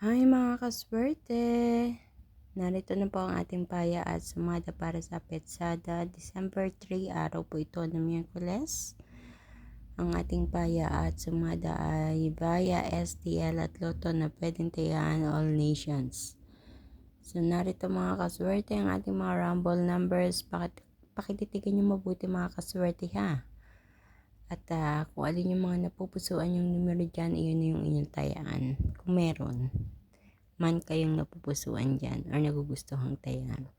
Hi mga kaswerte! Narito na po ang ating paya at sumada para sa Petsada. December 3, araw po ito ng Miyerkules. Ang ating paya at sumada ay Via, STL at Lotto na pwedeng tayaan all nations. So narito mga kaswerte ang ating mga rumble numbers. Pakititigan nyo mabuti mga kaswerte ha. At kung alin yung mga napupusuan yung numero dyan, iyon na yung inyong tayaan. Kung meron man kayong napupusuan dyan or nagugustuhang tayan.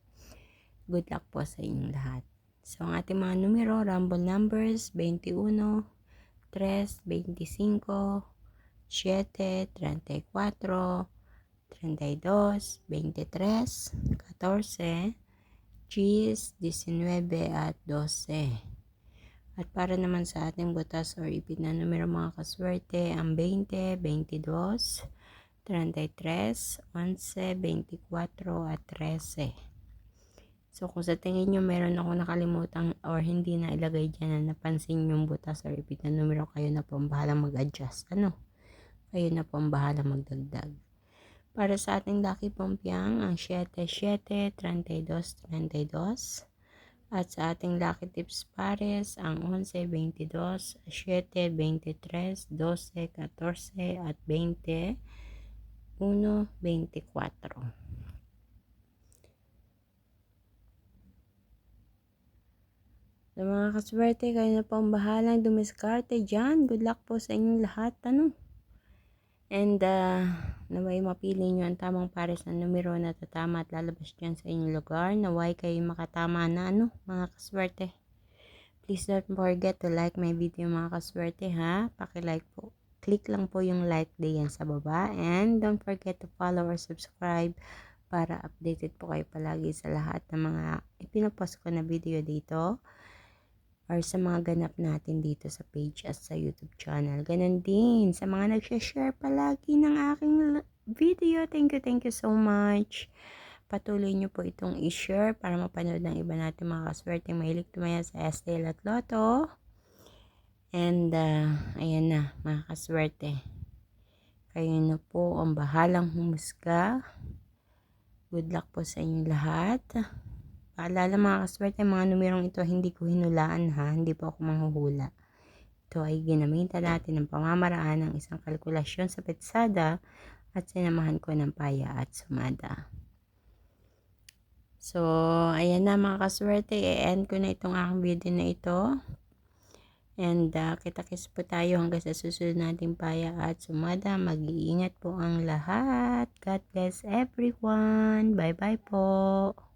Good luck po sa inyong lahat. So, ang ating mga numero, rumble numbers, 21, 3, 25, 7, 34, 32, 23, 14, 19 at 12. At para naman sa ating butas or ipit na numero mga kaswerte, ang 20, 22, 33, 11, 24 at 13. So kung sa tingin nyo meron ako nakalimutan or hindi na ilagay dyan na napansin yung butas or ipit na numero, kayo na po ang bahalang mag-adjust. Kayo na po ang bahalang magdagdag. Para sa ating lucky pompiang, ang 7, 7, 32, 32. At sa ating lucky tips pares, ang 11, 22, 7, 23, 12, 14 at 20, 1.24. Sa mga kaswerte, kayo na po ang bahalang dumiskarte dyan. Good luck po sa inyong lahat. And naway mapili nyo ang tamang pares na numero na tatama at lalabas dyan sa inyong lugar. Naway kayo makatama na mga kaswerte. Please don't forget to like my video mga kaswerte ha. Paki-like po. Click lang po yung like diyan sa baba. And don't forget to follow or subscribe para updated po kayo palagi sa lahat ng mga ipinopost ko na video dito or sa mga ganap natin dito sa page at sa YouTube channel. Ganon din sa mga nagsha-share palagi ng aking video. Thank you so much. Patuloy nyo po itong i-share para mapanood ng iba natin mga kaswerte mahilig tumaya sa STL at Lotto. And ayan na mga kaswerte. Kayo na po ang bahalang humusga. Good luck po sa inyong lahat. Paalala mga kaswerte, mga numerong ito hindi ko hinulaan ha. Hindi po ako manghuhula. Ito ay ginamitan natin ng pamamaraan ng isang kalkulasyon sa Petsada at sinamahan ko ng paya at sumada. So, ayan na mga kaswerte. I-end ko na itong aking video na ito. And kita-kits po tayo hanggang sa susunod nating paya at sumada. Mag-iingat po ang lahat. God bless everyone. Bye-bye po.